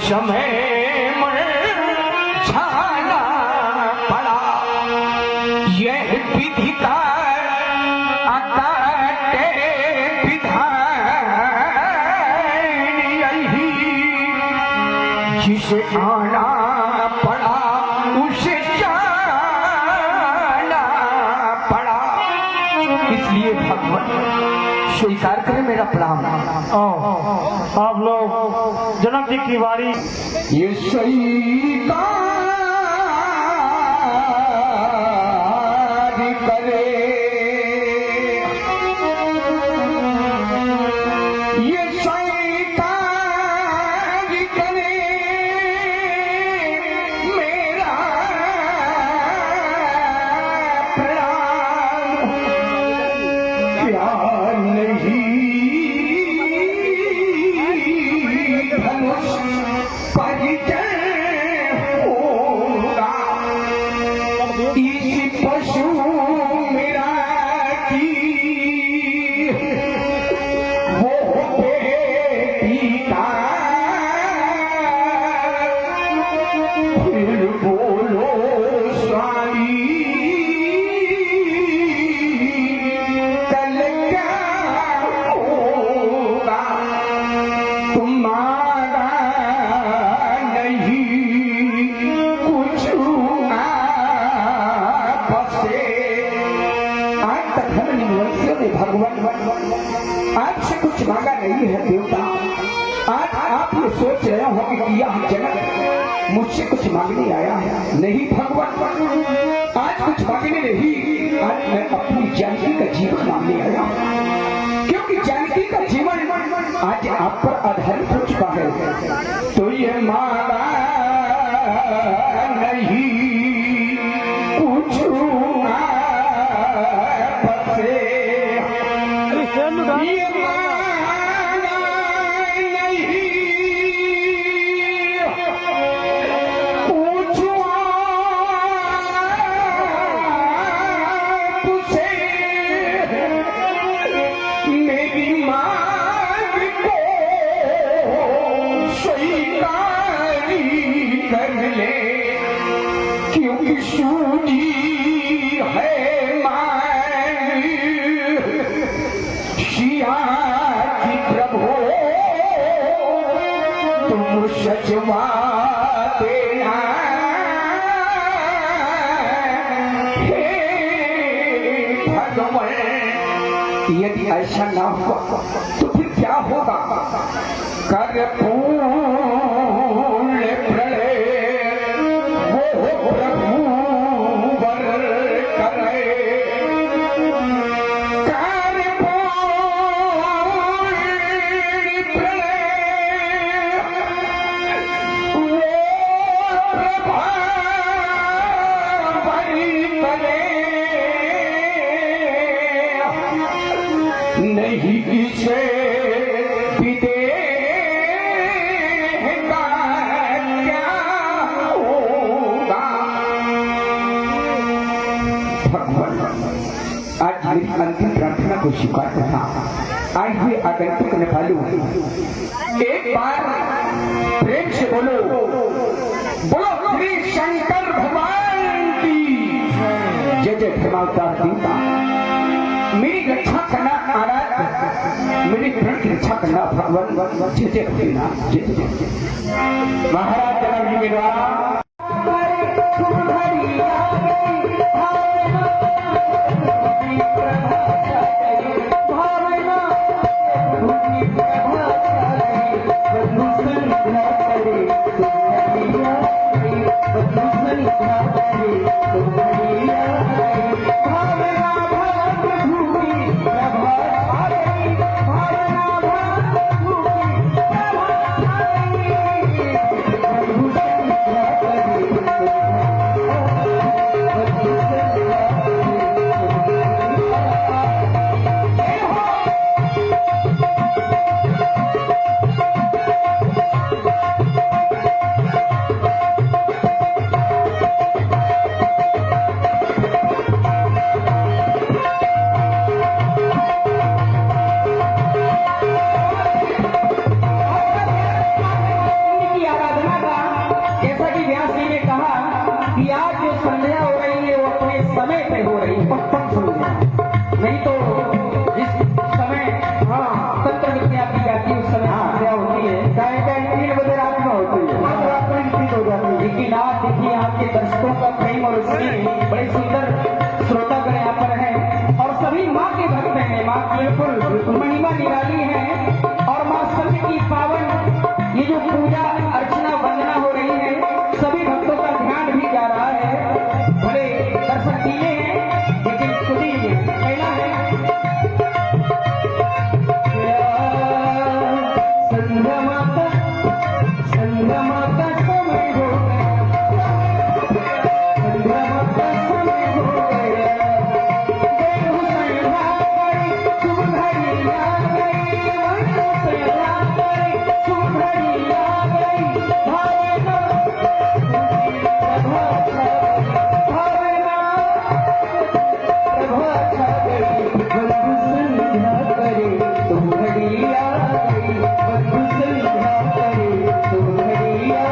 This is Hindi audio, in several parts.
समय छाना पड़ा यह विधि का अकाटे विधान यही जिसे आना पड़ा उसे जाना पड़ा। इसलिए भगवान स्वीकार करें मेरा प्रणाम। आप लोग जनक जी की वारी ये स्वीकार करे, ये स्वीकार करे मेरा प्रणाम। क्या नहीं पशु मेरा की वो बेटी का फिर बोलो स्वामी कल क्या होगा तुम्हारा नहीं कुछ भगवान आपसे कुछ मांगा नहीं है देवता। आज आप ये सोच रहे हो कि यह जनक मुझसे कुछ मांगने आया है। नहीं भगवान, आज कुछ मांगने नहीं, आज मैं अपनी जानकी का जीवन मांगने आया, क्योंकि जानकी का जीवन आज आप पर आधारित हो चुका है, तो ये मांगा नहीं कुछ बसे, ये मांगा नहीं कुछ तुझे, मेरी मांग को स्वीकारी कर ले, क्योंकि सूझी है मांग सिया की प्रभु, तुम सजवा देना हे भगवान। यदि ऐसा ना हुआ तो फिर क्या होगा? कर पूर्ण प्रलय वो प्रभु वर करे, कर पूर्ण प्रलय वो प्रभु वर करे, नहीं इसे विदेह का क्या होगा? भगवान आज मेरी अंतिम प्रार्थना को स्वीकार करना। आए हुए आगंतुक नेपालू एक बार प्रेम से बोलो, बोलो श्री शंकर भगवान की जय जय। धर्मावतार देवता मेरी रक्षा करना आराध, मेरी प्राण की रक्षा करना भगवान जय जय भोलेनाथ जय जय। महाराज जनक जी के द्वारा नहीं तो जिस समय तंत्र विद्या की जाती है उस समय संध्या होती है, चाहे 3 बजे रात में होती है, रात में ठीक हो जाती है। लेकिन आप देखिए आपके दर्शकों का प्रेम और उसकी बड़े सुंदर श्रोतागण यहाँ पर है और सभी माँ के भक्त हैं। माँ बिल्कुल महिमा निराली है और माँ सत्य की पावन ये जो पूजा अर्चना वंदना हो रही है, सभी भक्तों का ध्यान भी जा रहा है। भले दर्शक दिए हैं लेकिन सुनिए पहला है संध्या का समय हो तुम घड़िया गई, बंधु संध्या करे, तुम घड़िया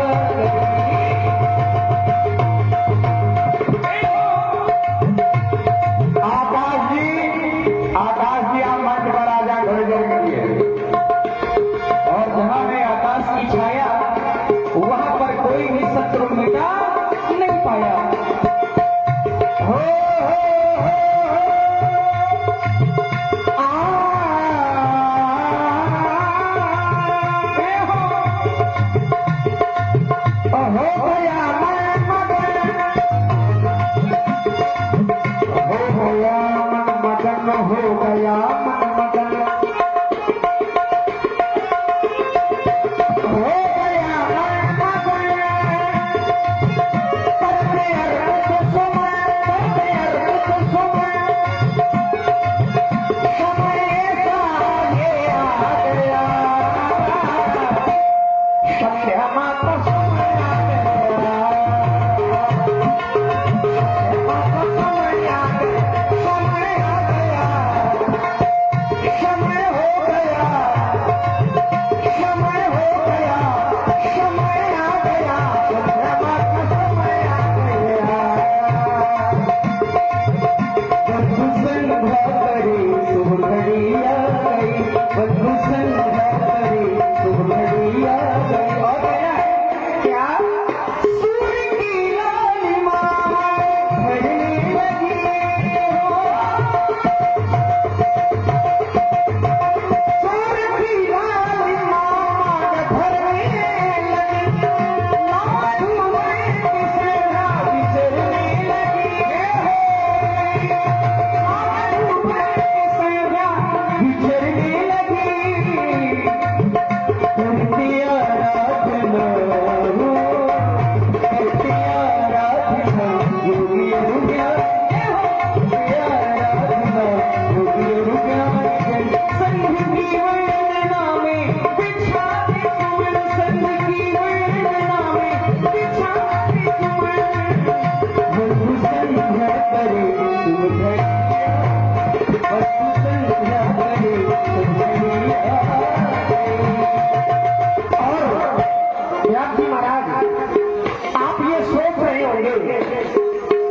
संध्या माँ का समय आ गया, समय आ गया, समय आ गया, समय हो गया, समय हो गया, समय आ गया, संध्या माँ का समय आ गया। बंधु संध्या करे शुभ घड़ी आ गई, बंधु संध्या करे शुभ घड़ी आ गई। और क्या सूर्य की लालिमा बढ़ने लगी हो, सूर्य की लालिमा बढ़ने लगी, धुएं की सेना बिछड़ने लगी बिछड़ने लगी। करती आराधना हो, करती आराधना योगी रुपया, करती आराधना योगी रुपया। संघ की वंदना में बिछा के सुमन, संघ की वंदना में बिछा के सुमन। बंधु संध्या करे शुभ घड़ी, बंधु संध्या करे शुभ घड़ी आ गई। और व्यास जी महाराज, आप ये सोच रहे होंगे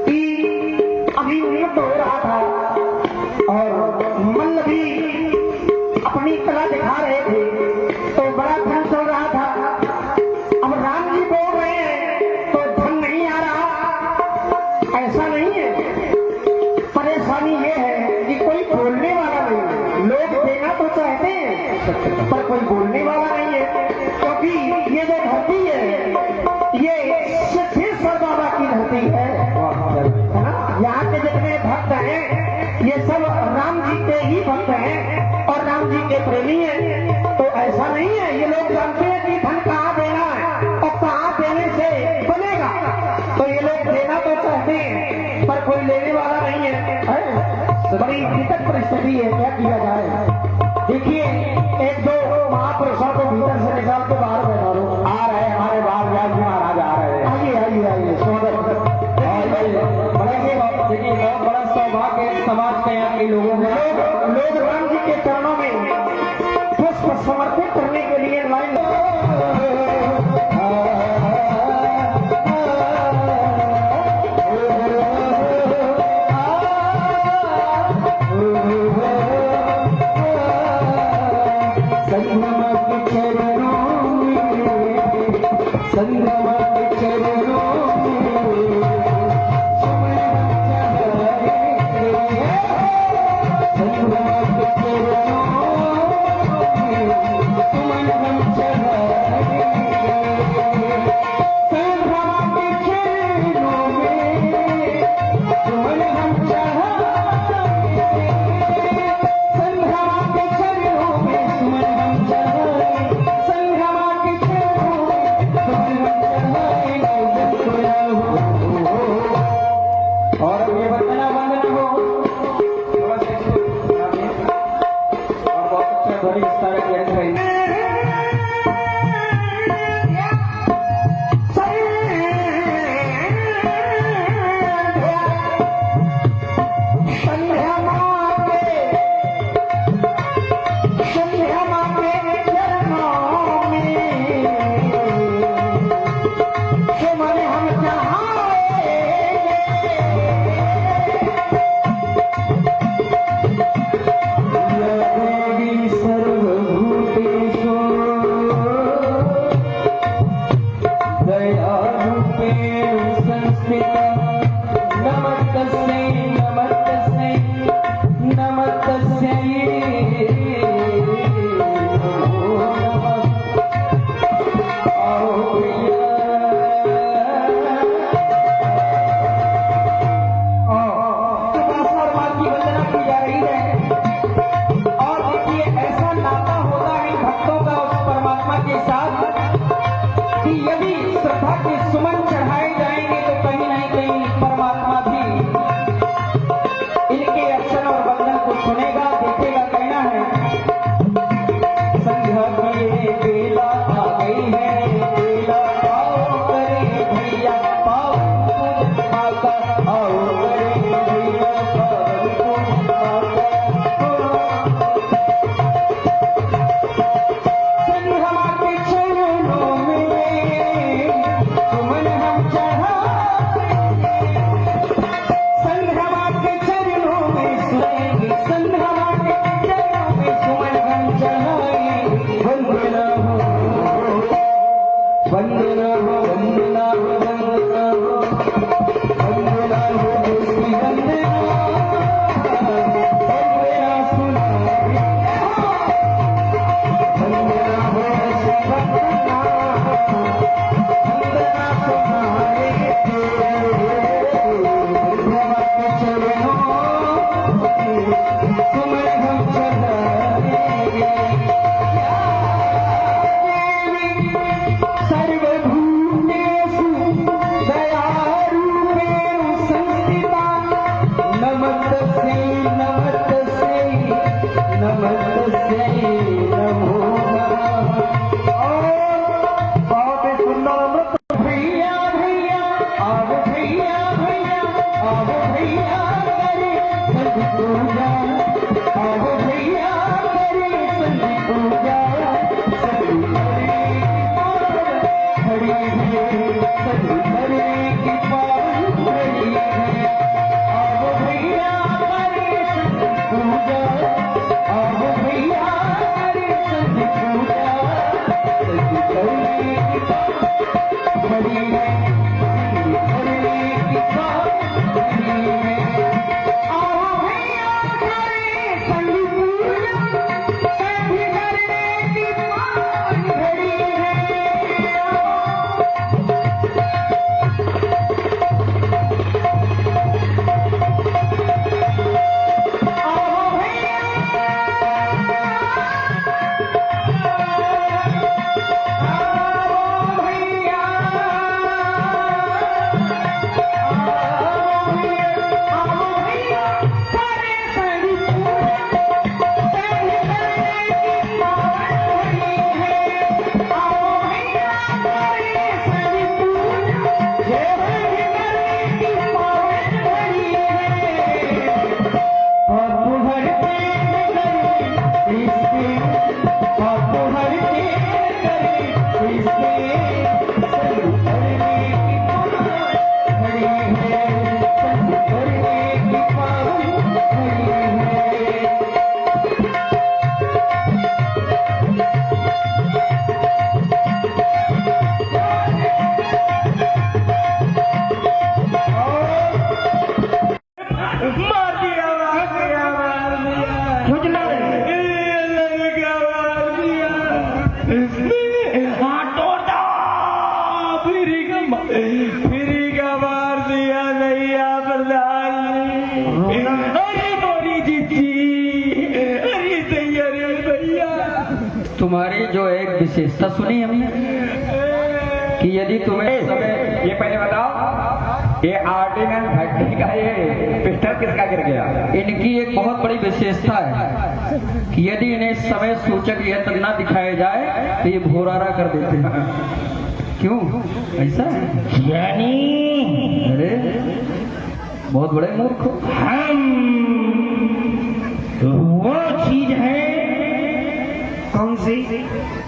कि अभी युद्ध हो रहा था और मल्ल भी अपनी कला दिखा रहे थे, तो बड़ा धन चल रहा था। अब राम जी बोल रहे हैं तो धन नहीं आ रहा, ऐसा नहीं है। परेशानी ये है कि कोई बोलने वाला नहीं, लोग देना तो चाहते हैं पर कोई बोलने वाला नहीं है। क्योंकि ये जो धरती है ये सिद्धेश्वर बाबा की धरती है ना। यहाँ के जितने भक्त हैं ये सब राम जी के ही भक्त हैं और राम जी के प्रेमी हैं। तो ऐसा नहीं है, ये लोग जानते हैं कि धन कहाँ देना है और कहाँ देने से बनेगा, तो ये लोग देना तो चाहते हैं पर कोई लेने वाला नहीं है। बड़ी विकट परिस्थिति है, क्या किया जाए। देखिए एक दो महापुरुषों को भीतर से निकाल के बाहर बैठा लो। आ रहे हैं हमारे बाल व्यास जी महाराज आ रहे हैं। आइए आइए आइए स्वागत। बड़े देखिए बहुत बड़ा सौभाग्य है समाज के यहाँ के लोगों में, लोग राम जी के चरणों में पुष्प समर्पित करने के लिए लाइन। संगमा के चरणों में, संगमा के चरणों में सुमन चढ़ाएंगे, संगमा के चरणों में सुमन हम चढ़ाएंगे, संगमा के चरणों में सुमन हम चढ़ाएंगे, संगमा के चरणों में सुमन हम चढ़ाएंगे, संगमा के चरणों में सुमन हम चढ़ाएंगे। और ये वंदना वंदना हो थोड़ा सा इसको और बहुत अच्छा ध्वनि विस्तार किया है। संध्या माँ के चरणों में सुमन हम चढ़ाएंगे, देवी सर्वभूतेषु दयारूपेण संस्थिता, नमस्तस्यै नमस्तस्यै नमस्तस्यै नमो नमः। आओ भैया उपासना की वंदना की जा रही है। और देखिए ऐसा नाता होता है भक्तों का उस परमात्मा के साथ कि यदि श्रद्धा के सुमन चढ़ाए जाएंगे तो कहीं नहीं कहीं परमात्मा भी इनके अर्चन और वंदन को सुनेगा, देखेगा। कहना है संध्या की बेला आ गई है, वंदना हो वंदना हो वंदना हो वंदना हो देसी वंदना वंदना सुनारी वंदना हो देसी वंदना वंदना सुनारी भगवत चरणों सुमन हम चलाएंगे सर्वभूतेषु दयारूपेण संस्थिता नमस्तस्यै नमस्तस्यै नमस्तस्यै नमो नमः। बहुत ही सुंदर नृत्य। भैया भैया आओ भैया भैया आओ भैया करे संधि पूजा आओ भैया करे संधि पूजा संधि घड़ी है संधि घड़ी की पावन घड़ी है आओ भैया करे संधि पूजा आओ भैया करे संधि पूजा संधि घड़ी की पावन घड़ी है संधि घड़ी की पावन घड़ी है आओ भैया करे संधि पूजा संधि घड़ी की पावन घड़ी है आओ भैया आओ भैया आओ भैया करे संधि पूजा संधि घड़ी की पावन घड़ी है आओ भैया करे संधि पूजा संधि घड़ी की पावन घड़ी है बापू हरते करे इसके बापू हरते करे इसके संधि घड़ी की पावन घड़ी है संधि घड़ी की पावन घड़ी है मार दिया क्यों चिल्ला रहे हाँ तोड़ दो। फिरी का मार दिया नैया प्रधान। अरे मोरी जीजी अरे दैया रे भैया। तुम्हारी जो एक विशेषता सुनी हमने कि यदि तुम्हें समय ये पहले बताओ ये आर्टिनल फैक्ट्री का ये पिस्टल किसका गिर गया। इनकी एक बहुत बड़ी विशेषता है कि यदि इन्हें समय सूचक यंत्र न दिखाया जाए तो ये भोरारा कर देते हैं। क्यों ऐसा है? यानी अरे बहुत बड़े मूर्ख हो। हम वो चीज है कौन सी?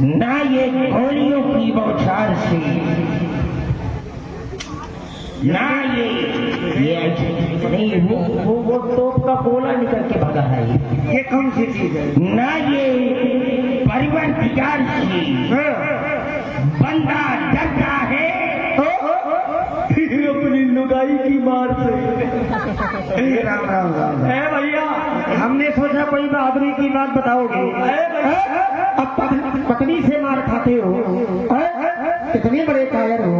ना ये गोलियों की बौछार से ना ये नहीं वो तोप का गोला निकल के भगा है। ये कौन सी चीज है? ना ये परिवर्तिकार से बंदा डरता है अपनी लुगाई की मार से। राम राम राम है भैया हमने सोचा कोई बहादुरी की बात बताओगे। अब पत्नी से मार खाते हो, कितने बड़े कायर हो।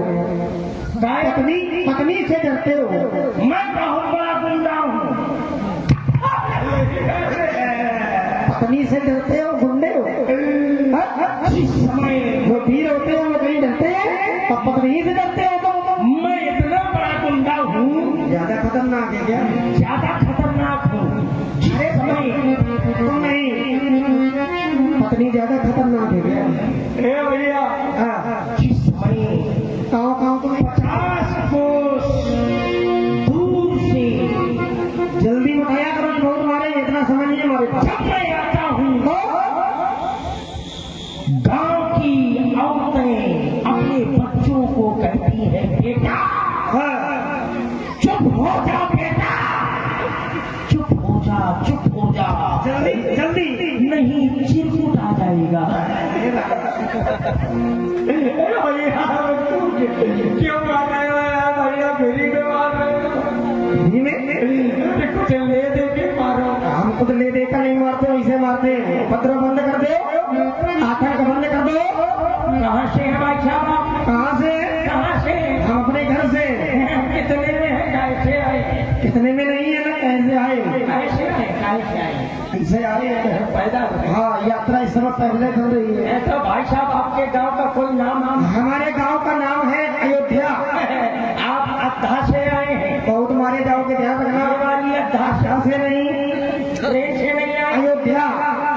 पत्नी से डरते हो। मैं बहुत बड़ा गुंडा हूँ। पत्नी से डरते हो, गुंडे हो। समय जो वीर होते हैं वो कहीं डरते हैं, अब पत्नी से डरते हो तो मैं इतना बड़ा गुंडा हूँ, ज्यादा खतरनाक है क्या? ज्यादा खतरनाक हूँ। अरे समय तुम नहीं, पत्नी ज्यादा खतरनाक है क्या? ए भैया जिस समय कहाँ तुम 50 कोस दूर से जल्दी बताया करो, बहुत मारे, इतना समय नहीं है हमारे पास। जब मैं आता हूँ गांव की औरतें अपने बच्चों को कहती है बेटा चुप हो जा बेटा, चुप हो जा, चुप हो जा, जल्दी जल्दी नहीं चिरकुट आ जाएगा। क्यों मार रहे हो यार भैया? फ्री में मार रहे हो? फ्री में कुछ ले दे के मारो। हम खुद ले देकर नहीं मारते, वैसे मारते हैं। उपद्रव बंद कर दो, आतंक बंद कर दो। कहाँ से है भाई साहब? कहाँ से? कहाँ से? हम अपने घर से। कितने में है? कैसे आए? कितने में नहीं है ना, कैसे आए? कैसे आए? कैसे आए? कैसे आए हैं? पैदा हुए। हाँ, यात्रा इस समय पहले चल रही है। तो भाई साहब आपके गांव का कोई नाम? हमारे गांव का नाम है अयोध्या। आप अद्धा से आए हैं? बहुत मारे जाओगे, ध्यान रखना। वाली अद्धा से नहीं, ट्रेन से नहीं आए? अयोध्या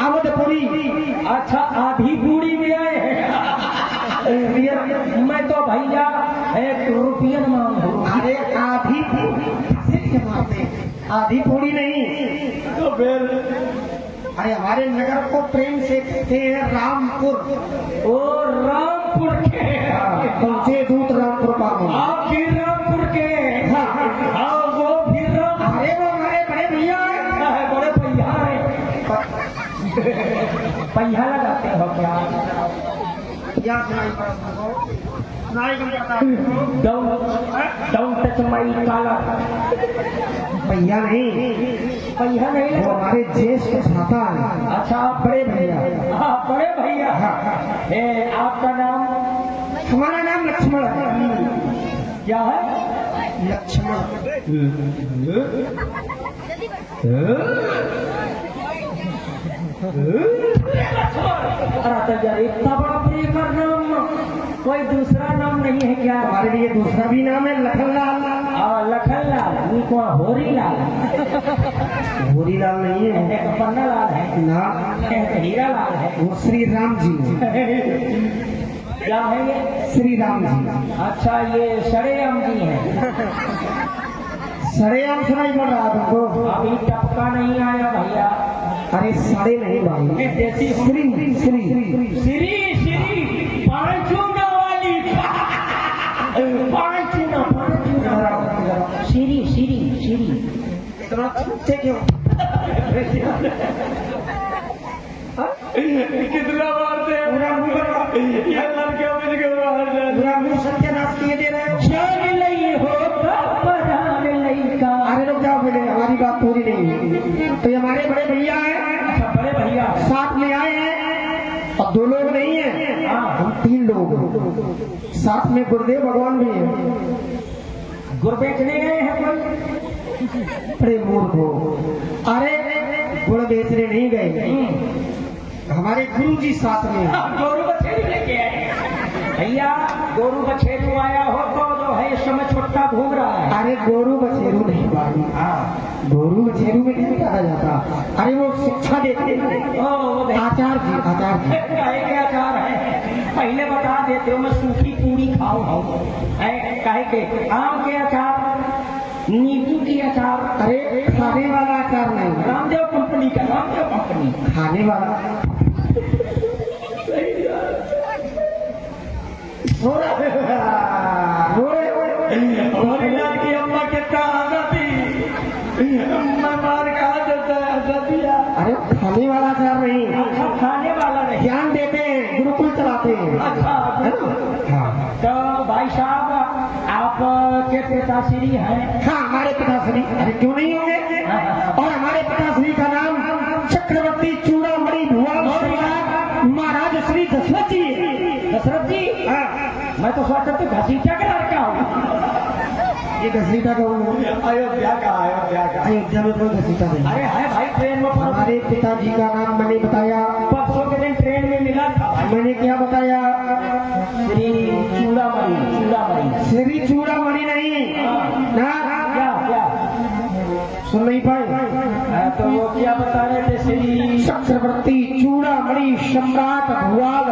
अवधपुरी। अच्छा, आधी पूरी में आए हैं? मैं तो भैया एक रुपया मांगू। अरे आधी आधी पूरी नहीं तो फिर अरे हमारे नगर को प्रेम से कहते हैं रामपुर। ओ रामपुर के पहुंचे दूत रामपुर का। आप भी रामपुर के? हाँ, वो भी राम। अरे वो हमारे बड़े भैया हैं। बड़े भैया है। पहिया लगाते हो क्या? Don't touch my collar. भैया नहीं, पहिया नहीं वो हमारे ज्येष्ठ भ्राता है। अच्छा, आप बड़े भैया? हाँ, बड़े भैया। आपका नाम? हमारा नाम लक्ष्मण है। क्या है? लक्ष्मण। अरे इतना बड़ा प्रिय का नाम, कोई दूसरा नाम नहीं है क्या? हमारे लिए दूसरा भी नाम है लखनलाल। लखनलाल? को होरीलाल? होरीलाल नहीं है, एक पन्नालाल है ना, एक हीरालाल है। वो श्री राम जी क्या है ये? श्री राम जी। अच्छा, ये सरेआम जी हैं? सरेआम सुनाई पड़ रहा तुमको? अभी टपका नहीं आया भैया। अरे साड़े नहीं भाई, देसी श्री श्री श्री श्री पांचूना वाली। पांचूना श्री श्री श्री। इतना छूटे क्यों? कितना मारते हैं? पूरा मुंह सत्यानाश किए दे रहे हो। जान लई हो परान लई का। अरे लोग क्या बोले, हमारी बात पूरी नहीं हुई। तो ये हमारे बड़े भैया हैं। अच्छा, बड़े भैया साथ में आए हैं और 2 लोग नहीं है, हम 3 लोग। साथ में गुरुदेव भगवान भी है। गुड़ बेचने गए हैं कोई? बड़े मूर्ख हो। अरे गुड़ बेचने नहीं गए, हमारे गुरु जी साथ में। गोरू बछेरू लेके आए भैया। गोरू बछेरू आया हो तो जो है इस समय छोटा घूम रहा है। अरे गोरू बछेरू नहीं भाई, गोरू बछेरू में नहीं कहा जाता। अरे वो शिक्षा देते हैं। आचार्य जी, आचार्य जी। काहे के आचार है? पहले बता देते हो, मैं सूखी पूरी खाऊं। काहे के? आम के अचार, नींबू की अचार। अरे खाने वाला आचार नहीं, रामदेव कंपनी का, रामदेव कंपनी। खाने वाला। की अम्मा कितना आजा थी, मैं मार कहा दिया। अरे खाने वाला आचार नहीं। अच्छा, खाने वाला नहीं। ज्ञान देते हैं, गुरुकुल चलाते हैं। अच्छा, हाँ तो भाई साहब आपके पिताश्री हैं? हाँ, हमारे पिताश्री। अरे क्यों नहीं होंगे? और हमारे पिताश्री का नाम चक्रवर्ती चूड़ामणि भुवन महाराज श्री दशरथ जी। दशरथ जी? मैं तो सोचता तो घसीटा का लड़का हूँ। ये घसीटा का हूँ। अयोध्या का, अयोध्या का। अयोध्या में कोई घसीटा नहीं। अरे है भाई, ट्रेन में हमारे पिताजी का नाम मैंने बताया, परसों के दिन ट्रेन में मिला था। मैंने क्या बताया? श्री चूड़ामणि। चूड़ामणि, श्री चूड़ामणि नहीं ना, क्या क्या सुन नहीं पाए? तो वो क्या बता रहे थे? श्री चक्रवर्ती चूड़ामणि सम्राट भुवाल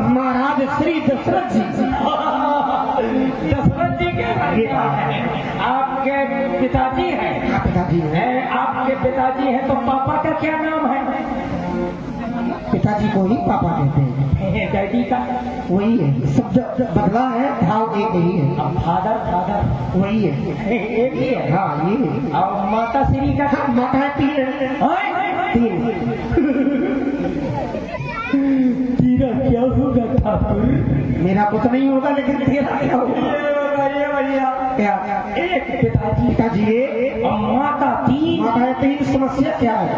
महाराज श्री दशरथ जी। दशरथ जी के आपके पिताजी हैं? पिताजी है। आपके पिताजी हैं तो पापा का क्या नाम है? पिताजी को ही पापा कहते हैं। डैडी का? वही है, शब्द बदला है, भाव एक ही है। फादर? फादर वही है, एक ही है। हाँ ये है। और माता श्री का? हाँ, माता है 3 है। 3। क्या होगा ठाकुर? मेरा कुछ नहीं होगा, लेकिन तेरा क्या होगा? भैया क्या? एक पिताजी और माता तीन समस्या क्या है?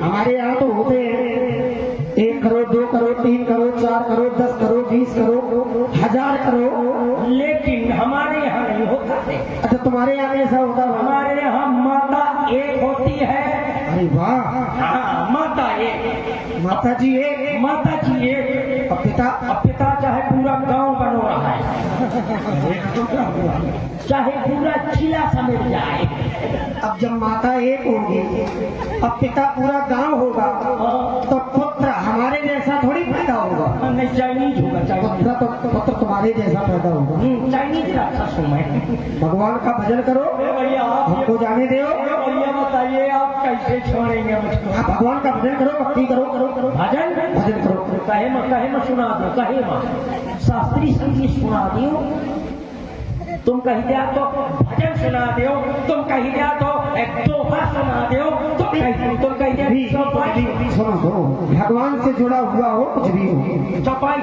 हमारे यहाँ तो होते हैं 1 करोड़ 2 करोड़ 3 करोड़ 4 करोड़ 10 करोड़ 20 करोड़ 1000 करोड़, लेकिन हमारे यहाँ नहीं होता है। अच्छा, तुम्हारे यहाँ ऐसा होता है? हमारे यहाँ माता एक होती है। अरे वाह, हाँ, माता एक, माता जी एक, और पिता चाहे पूरा गांव बनो रहा है, चाहे पूरा जिला समेट जाए। अब जब माता एक होगी, अब पिता पूरा गांव होगा, तो पुत्र हमारे जैसा थोड़ी पैदा होगा। नहीं, चाइनीज होगा। पुत्र तुम्हारे जैसा पैदा होगा। चाइनीज राक्षस हूँ मैं। भगवान का भजन करो भैया, हमको जाने दो भैया। बताइए आप कैसे छोड़ेंगे मुझको? आप भगवान का भजन करो, भक्ति करो, भजन करो। कहे मत सुना दो, कहे मत शास्त्रीय संगीत सुना दियो, तुम कही दिया तो भजन सुना दो, तुम कही दिया तो एक दोहा सुना दो, तुम कही दिया सुना दो। भगवान से जुड़ा हुआ हो कुछ भी हो, चौपाई।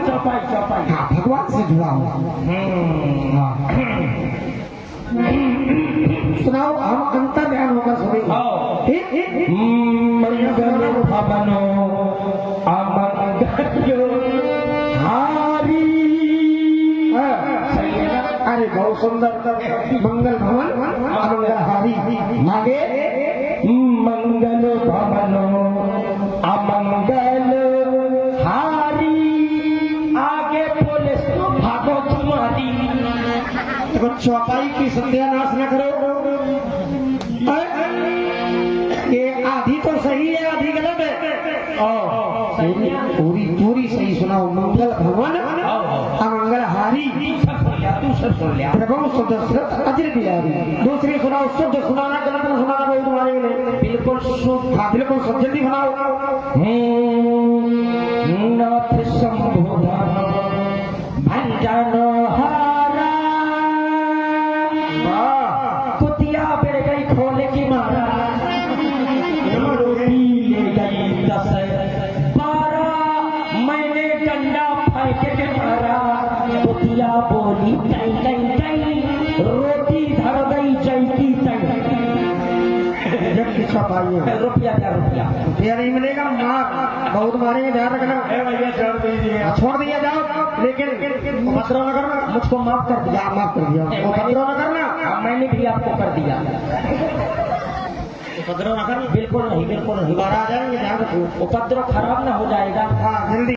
हाँ, भगवान से जुड़ा हो। सुनाओ, हम अंतर ध्यान होकर सुनेंगे। मंगल भवनो अमंगल्यो हारी। अरे बहुत सुंदर, मंगल भवन अमंगल हारी। मागे मंगल भवनो अमंगल हारी, आगे पुलिस को भागो तुम्हारी। देखो, चौपाई की सत्यानाश न करो। ये आधी तो सही है, आधी गलत है। पूरी सही सुनाओ। मंगल भवन अमंगल हारी, प्रभु शुद्ध अजर बिहारी। दूसरी सुनाओ, शुद्ध सुनाना, गलत न सुनाना बहुत तुम्हारे लिए। बिल्कुल शुद्ध, हाँ बिल्कुल शुद्ध, जल्दी सुनाओ। नाथ शंभु भंजनो हारा, कुतिया बेर गई खोल की मारा, रोटी ले गई 10 12, मैंने डंडा फेंक के मारा, कुतिया बोली कई कई कई, रोटी धर गई जैती तई। रुपया नहीं मिलेगा, मार बहुत मारेंगे, ध्यान रखना। भैया छोड़ दिया जाओ, लेकिन उपद्रव न करना। मुझको माफ कर दिया, उपद्रव न करना। मैंने भी आपको कर दिया, उपद्रव न करना। बिल्कुल नहीं, बाहर आ जाएंगे, ध्यान रखो, उपद्रव खराब न हो जाएगा। हाँ, जल्दी।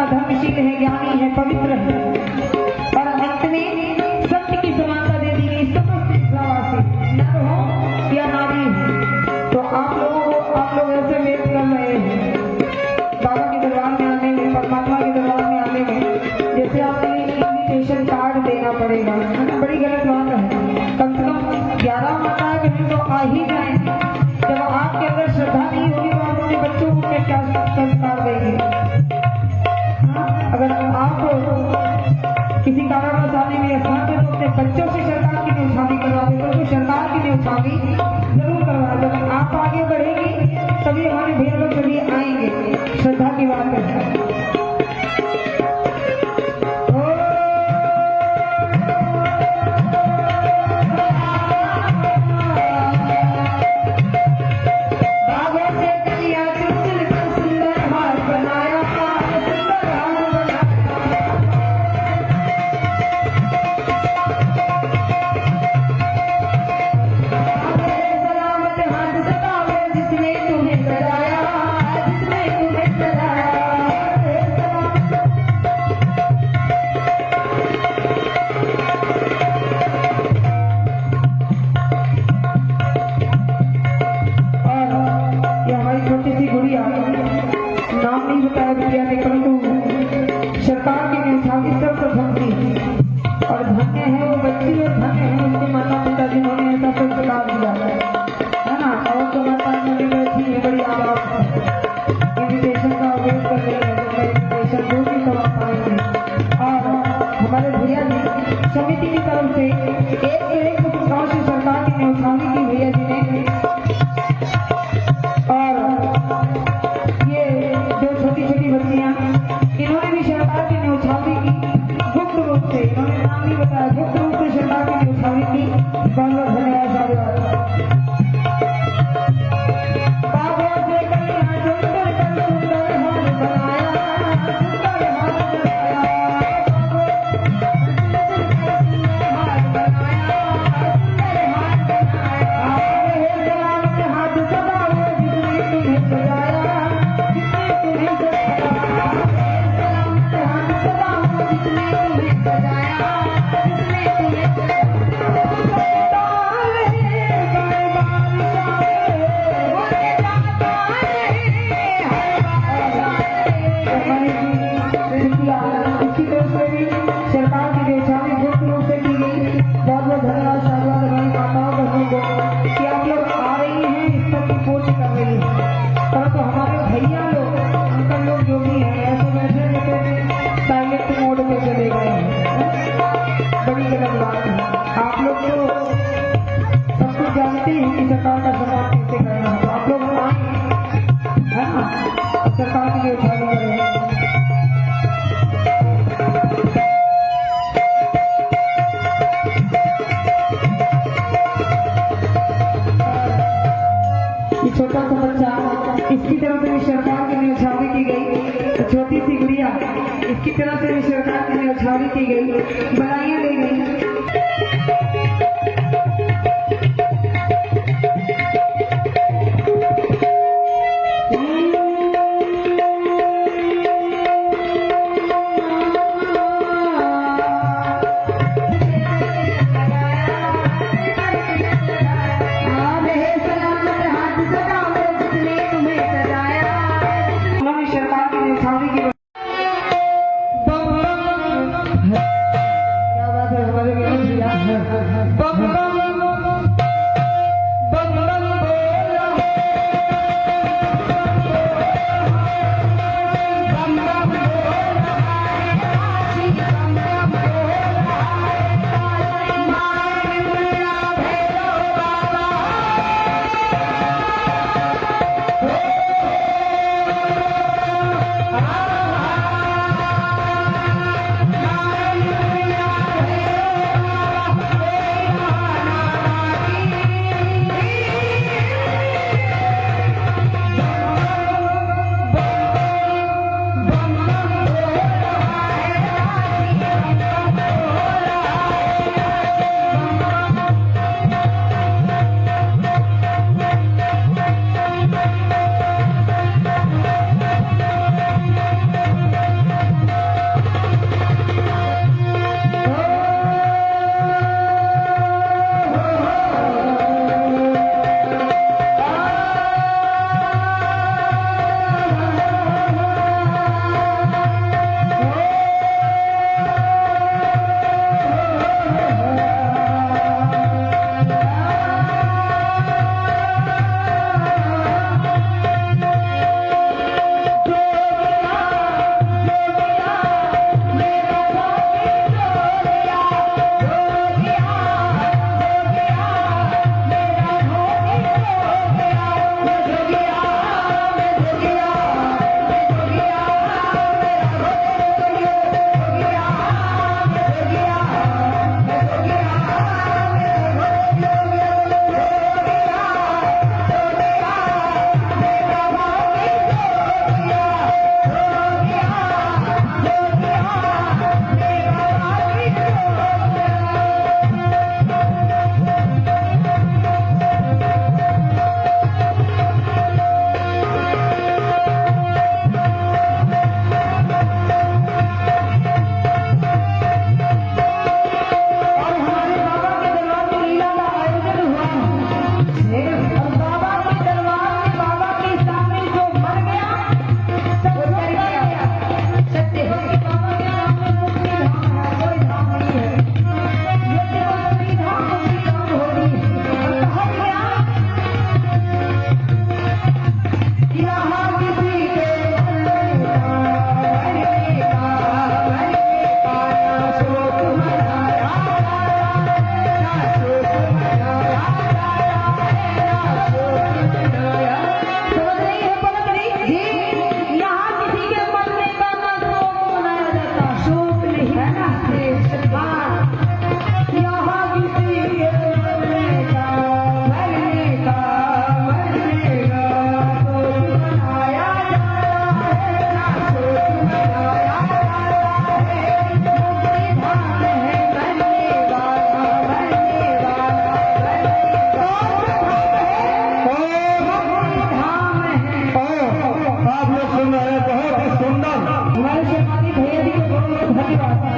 धर्मशील है, ज्ञानी है, पवित्र है, और अंत में सत्य की समानता दे दी गई समस्त मिथिलावासी नर हो या नारी हो। तो आप लोग ऐसे वेट कर रहे हैं बाबा के दरबार में आने में, परमात्मा के दरबार में आने में, जैसे आपको इन्विटेशन कार्ड देना पड़ेगा, बड़ी गलत बात है। कम से कम 11 माताएं बहन तो आ ही जाए। संस्कार देंगे। हाँ, अगर आप किसी कारणवश आने में असमर्थ है तो अपने बच्चों से सरकार की न्यौछावनी करवा दे, तो सरकार की न्यौछावनी जरूर करवा दो। जब आप आगे बढ़ेंगी तभी हमारे भैया लोग सभी आएंगे। श्रद्धा की बात है। समिति की तरफ से एक से एक गाँव से सरकार की न्यौछावनी की भैया जी ने। और ये जो छोटी छोटी बच्चियां इन्होंने भी सरकार की न्यौछावनी की गुप्त रूप से, इन्होंने नाम नहीं बताया, गुप्त रूप से सरकार की न्यौछावनी की। बहुत बहुत धन्यवाद। आप लोग तो सब कुछ जानते हैं कि सरकार का सम्मान कैसे करना है, तो आप लोग आए है ना, सरकार की न्यौछावनी करें। ये छोटा सा बच्चा, इसकी तरफ से भी सरकार की न्यौछावनी की गई। तो छोटी सी गुड़िया, इसकी तरफ से भी सरकार की न्यौछावनी की गई, बधाइयाँ दी गई। हमारे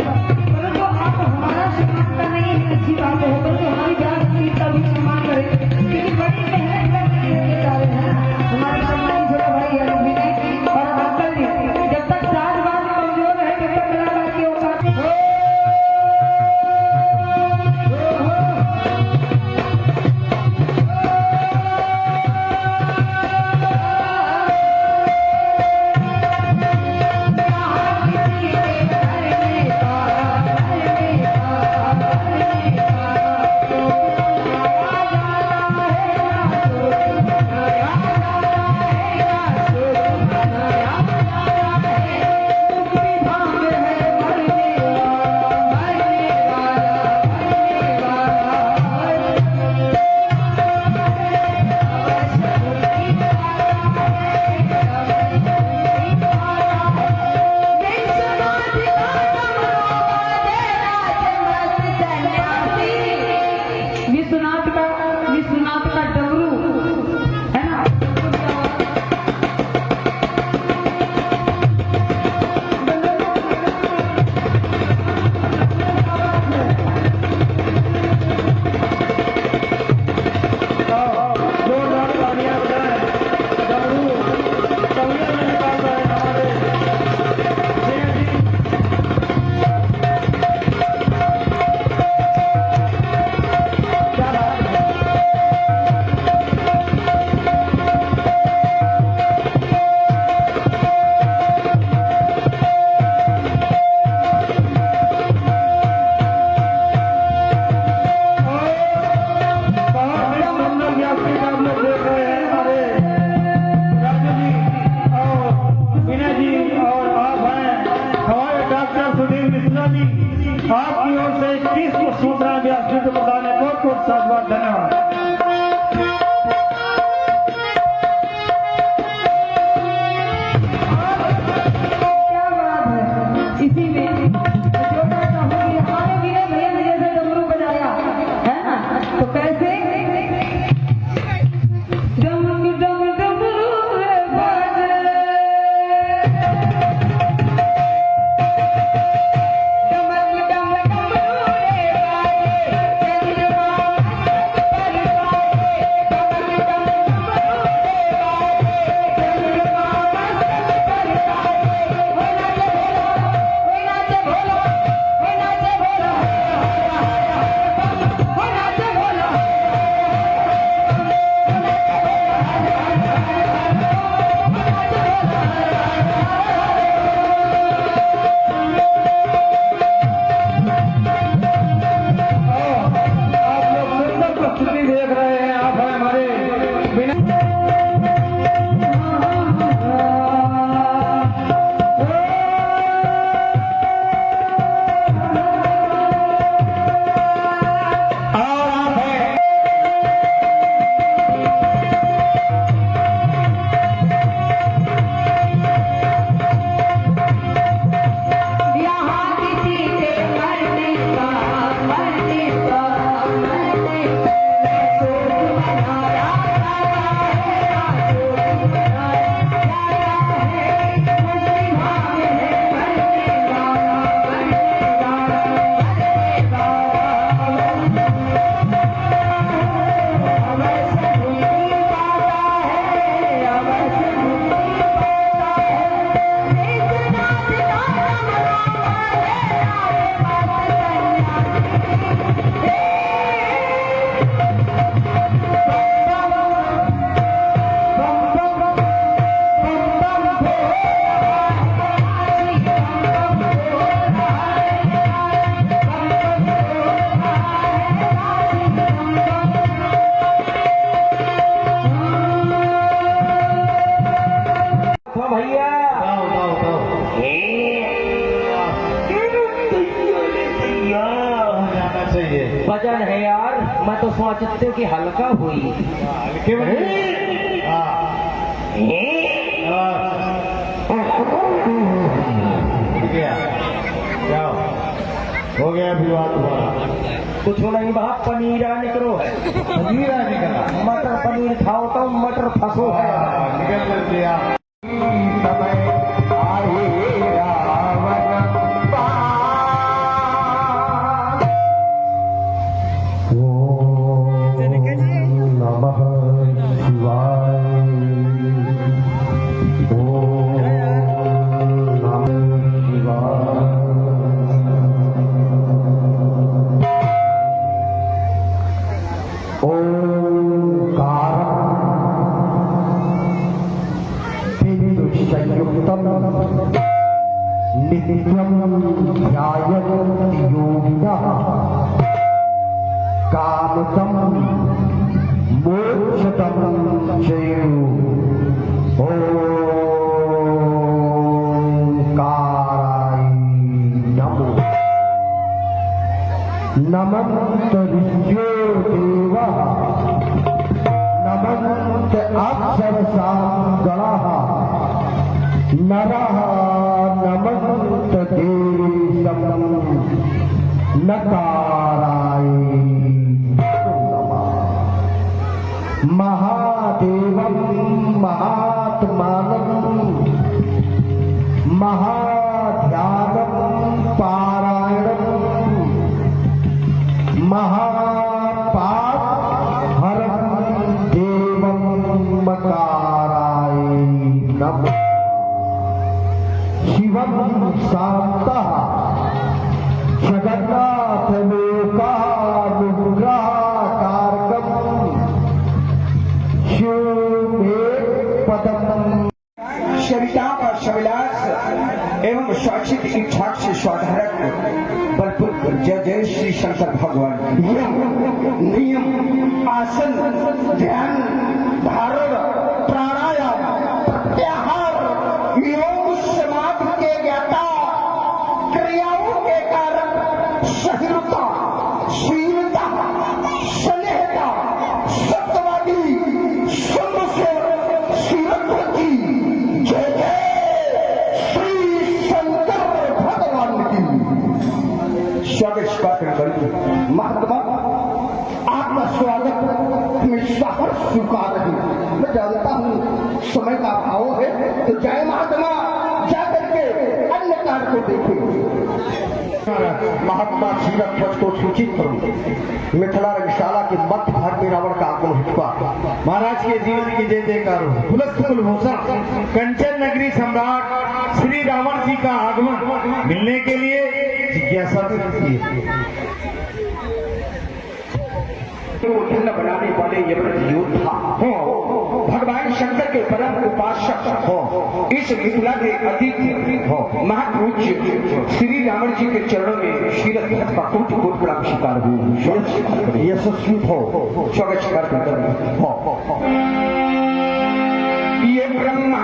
परंतु आप हमारा सम्मान करना ही एक अच्छी बात है, परंतु हमारी व्यास की का भी सम्मान करें, क्योंकि बड़ी मेहनत करके लेके जा रहे हैं ना हमारे सम्मानित छोटा भाई अरविंद और अंकल जी। जब तक साथ बात कमजोर है तब तक कलाकार की औकात विश्वनाथ का डमरू है ना। आपकी ओर से 30 को सूत्रा व्यास जी को बताने बहुत बहुत साधुवाद, धन्यवाद। क्या बात है। इसी में जो मैं चाहूंगी हमारे विनय भैया ने जैसे डमरू बजाया है ना, तो कैसे डम डम डमरू रे बाजे, डमक डम डमरू रे बाजे, चंद्रमा मस्त पर बाजे, डमक डम डमरू रे बाजे, चंद्रमा मस्त पर बाजे, हो नाचे भोला, हो नाचे भोला, हो नाचे भोला, हो आप लोग सुंदर प्रस्तुति देख रहे हैं। आप हैं हमारे बिना और आप हैं यहाँ किसी के मरने का मैं शोक मनाया जाता है, शोक मनाया जाता है, मुझे भाग है मरने वाला, मरने वाला, मरने वाला, अवश्य मुक्ति पाता है, अवश्य मुक्ति पाता है, इतना दिला तो भैया जाना चाहिए। वजन है यार, मैं तो सोचती हूँ कि हल्का हुई। हल्के में क्या हो गया विवाद तुम्हारा? कुछ नहीं बाप, पनीरा निकलो है, पनीर निकला, मटर पनीर खाओ तो मटर फंसो है। निकल दिया। समय आए रावण पार। संयुक्तम नित्यम ध्यायन्ति योगिनः कामदम मोक्षदम चैव ओंकाराय नमो नमन्त ऋषयो देवः नमन्त अप्सरसां गणाः नरः नमन्त देशं नकाराय महादेवं महात्मानं महाध्यानं पारायणं महापापहरं देवं मकाराय नमः शिवं शान्तः जगन्नाथ लोकानुग्रहकारकम् शविता का शविलास एवं स्वाचित इच्छा से स्वाधारक बलपुर जय जय श्री शंकर भगवान। नियम आसन ध्यान धारण प्राणायाम प्रत्याहार योग समाधि के ज्ञाता क्रियाओं के कारण सहिष्णुता शीलता स्नेहता सत्यवादी शीलवृत्ति जय जय श्री शंकर भगवान की स्वागत करें। महात्मा आपका स्वागत हमेशा स्वीकार रहे। मैं जानता हूँ समय का अभाव है, तो जय महात्मा जाकर के अन्य कार्य को देखें। महात्मा सीरत ध्वज को सूचित करूं। मिथिला रंगशाला के मध्य भाग में रावण का आगमन हुआ। महाराज के जीवन की जय जयकार हो। पुलस्त कुलभूषण कंचन नगरी सम्राट श्री रावण जी का आगमन मिलने के लिए जिज्ञासा की। खिन्न बनाने वाले यमराज योद्धा हो, भगवान शंकर के परम उपासक हो, इस मिथिला के अतीत हो, महापूज्य श्री रावण जी के चरणों में शीरत का कोट कोट बड़ा शिकार हो, यशस्वी हो, स्वागत शिकार करते हो। ये ब्रह्मा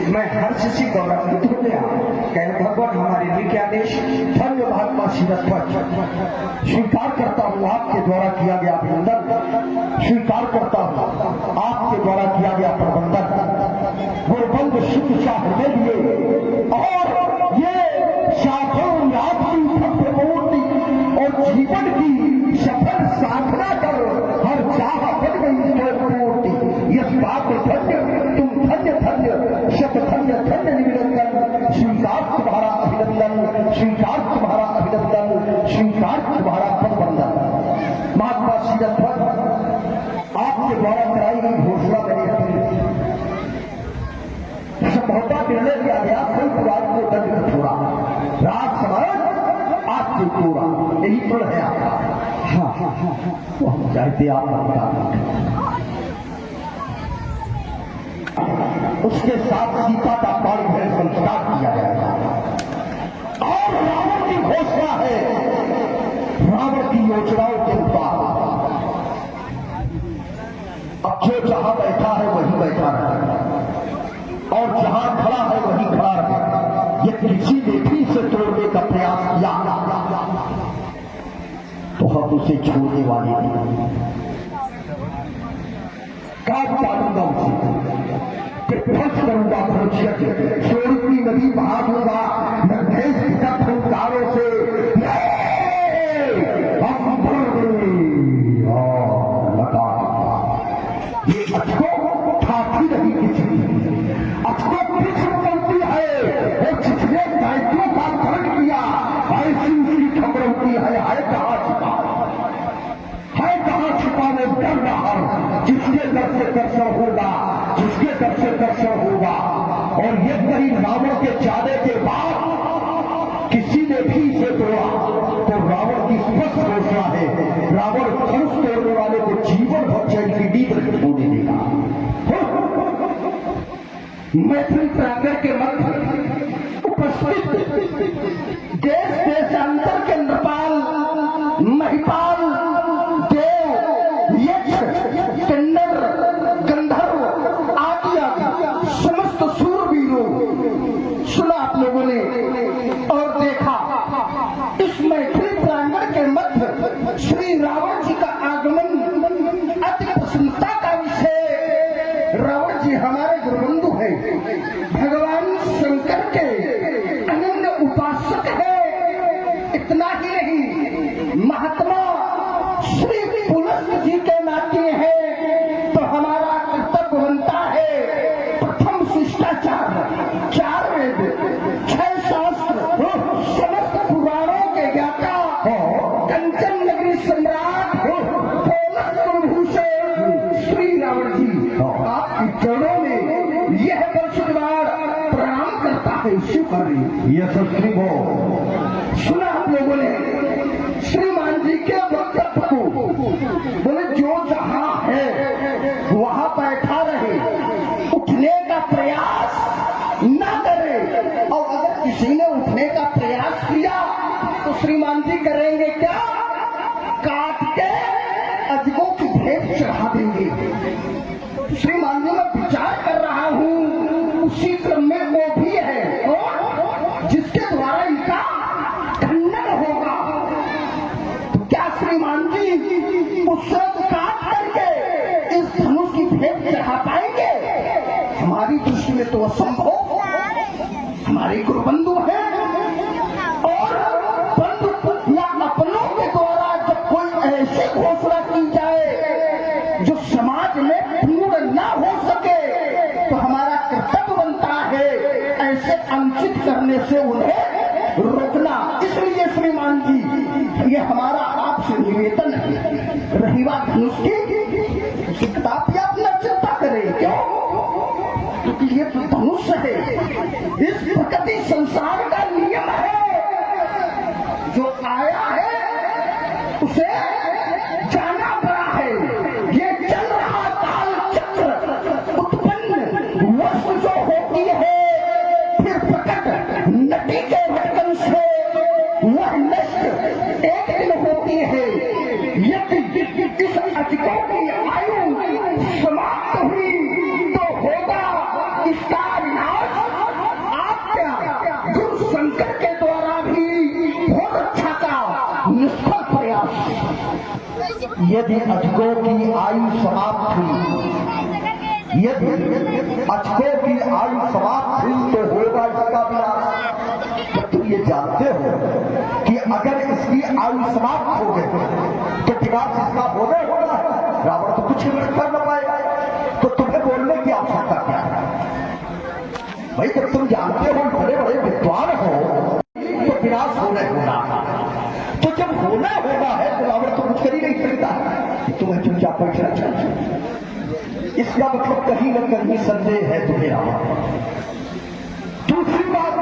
मैं हर्ष से गौरवित हो गया। कह भगवान हमारे लिए क्या देश। धन्य महात्मा सीरत ध्वज, स्वीकार करता हूँ आपके द्वारा किया गया अभिनंदन, स्वीकार करता हूँ आपके द्वारा किया गया प्रबंधन। गुरबंद शुद्ध शाह हृदय लिए और ये साधु लाभ की भव्य मूर्ति और जीवन की सफल साधना कर हर चाह बन गई मूर्ति। यह बात धन्य तुम धन्य धन्य शत धन्य धन्य निवेदन। स्वीकार तुम्हारा अभिनंदन, स्वीकार तुम्हारा अभिनंदन, स्वीकार तुम्हारा पदबंधन। महात्मा सीरत ध्वज, आपके द्वारा कराई गई घोषणा मैंने संभवतः निर्णय किया गया संतवाद को दंड छोड़ा, राज समाज आपके पूरा, यही फल है आपका। हाँ हाँ हाँ, वो हम चाहते आप उसके साथ सीता का पारिवारिक संस्कार किया जाएगा। और रावण की घोषणा है सूचनाओं के ऊपर अब जो जहां बैठा है वही बैठा रहे और जहां खड़ा है वही खड़ा रहे। ये किसी ने भी इसे तोड़ने का प्रयास किया तो हम उसे छोड़ने वाले नहीं। काट डालूंगा उसे, ध्वस्त करूंगा मनुष्य, स्वरूप की नदी बहा दूंगा, मैं देश की फुलकारों से ये अचको ठाठी नहीं किसी अचको कृष्ण बनती है और जिसने दायित्वों का ग्रहण किया ऐसी उसकी खबर होती है कहाँ छुपा वो डर रहा जिसके दर से दर्शन होगा, जिसके दर से दर्शन होगा। और ये कहीं रावण के जाने के बाद किसी ने भी इसे तोड़ा तो रावण की स्पष्ट घोषणा है, रावण धनुष तोड़ने वाले को जीवन भर चैन की नींद नहीं होने देगा। मैथिली प्रांगण के मध्य उपस्थित देश देशांतर के नृपाल, महिपाल, देव, यक्ष, किन्नर, गंधर्व आदि समस्त सूरवीरों सुना आप लोगों ने और देखा। इस मैथिली प्रांगण के मध्य श्री रावण जी का आगमन अति प्रसन्नता का विषय। रावण जी हमारे गुरुबंधु हैं, भगवान शंकर के अनन्य उपासक है। इतना ही नहीं, महात्मा श्री पुलस्त जी के नाते हैं तो हमारा कर्तव्य बनता है प्रथम शिष्टाचार, 4 वेद, 6 शास्त्र, समस्त पुराणों के ज्ञाता, कंचन नगरी सम्राट, पुलस्त कुलभूषण श्री रावण जी आपकी चरणों में यह वर्षद्वार प्रणाम करता है। शिवकारी यह सस्त्री हो सुना आप लोगों ने श्रीमान जी के वक्तव्य को। बोले जो जहां है वहां बैठा रहे, उठने का प्रयास न करे और अगर किसी ने उठने का प्रयास किया तो श्रीमान जी करेंगे क्या? काट के अजगों की भेंट चढ़ा देंगे। श्रीमान जी मैं विचार कर रहा हूं उसी क्रम में वो भी है और जिसके द्वारा इनका खंडन होगा। तो क्या श्रीमान जी उससे काट करके इस धनुष की भेंट चढ़ा पाएंगे? हमारी दृष्टि में तो असंभव। हमारे गुरुबंधु हैं और बंधु या अपनों के द्वारा जब कोई ऐसी घोषणा की जाए जो समाज में पूर्ण न हो सके तो हमारा कर्तव्य बनता है ऐसे अनुचित करने से उन्हें रोकना। इसलिए श्रीमान जी ये हमारा आपसे निवेदन है। रही बात धनुष की किताब आप न चिंता करें, क्यों? क्योंकि ये तो धनुष है, इस प्रकृति संसार का नियम है। जो आया है उसे जाना पड़ा है। ये चल रहा काल चक्र उत्पन्न वस्तु जो होती है फिर प्रकट नटी के भटकन से वह नष्ट एक दिन होती है। यदि इस अजगों की आयु समाप्त हुई तो होगा इसका विनाश। आपका गुरु शंकर के द्वारा भी बहुत अच्छा का निष्फल प्रयास। यदि अजगों की आयु समाप्त हुई, यदि अजगों की आयु समाप्त हुई तो होगा इसका विनाश। तो तुम ये जानते हो कि अगर इसकी आयु समाप्त हो गई तो विनाश इसका होना होना है। रावण तो कुछ भी कर न पाएगा, तो तुम्हें बोलने की आवश्यकता क्या है? भाई जब तुम जानते हो बड़े बड़े विद्वान हो तो विनाश होना होना, तो जब होना होना है तो रावण तो कुछ कर ही नहीं सकता। तुम्हें चुपचाप बैठना चाहिए। इसका मतलब कहीं न कहीं संदेह है तुम्हें रावण। दूसरी बात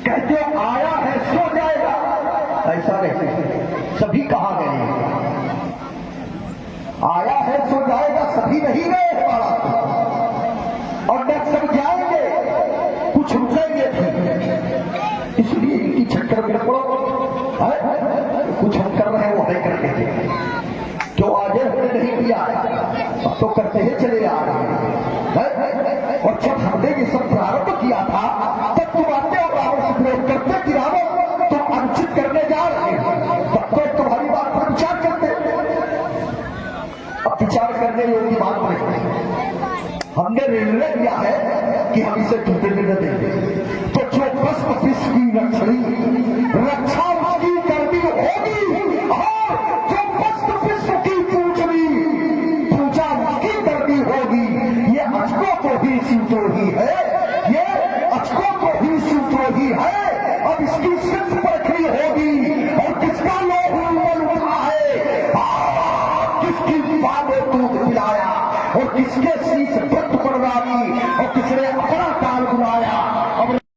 कहते आया है सो जाएगा, ऐसा नहीं, सभी कहा गए आया है सो जाएगा, सभी नहीं गए हमारा और न सब जाएंगे, कुछ रुकेंगे भी। इसलिए इनकी चक्कर में पड़ो। कुछ हम कर रहे हैं वो हमें करके थे, जो आगे हमने नहीं किया अब तो करते ही चले आ रहे हैं। और जब हमने ये सब प्रारंभ किया था तब तुम आते और रावण से विरोध करते कि रावण तुम अनुचित करने जा रहे हैं, तब तो तुम्हारी बात पर विचार करते। अब विचार करने योग्य बात नहीं, हमने निर्णय किया है कि हम इसे टूटे भी न देंगे। तो जो भस्म विश्व की रक्षणी रक्षा उसकी करनी होगी, और जो भस्म विश्व की पूजनी पूजा उसकी करनी होगी। ये अचको तो ही शिवद्रोही है, ये अचको तो ही शिवद्रोही है। अब इसकी सिद्ध परखनी होगी और किसका लोभ बल उठा है, किसकी बालों दूध पिलाया और किसके शीश व्रत परवानी और किसने अपना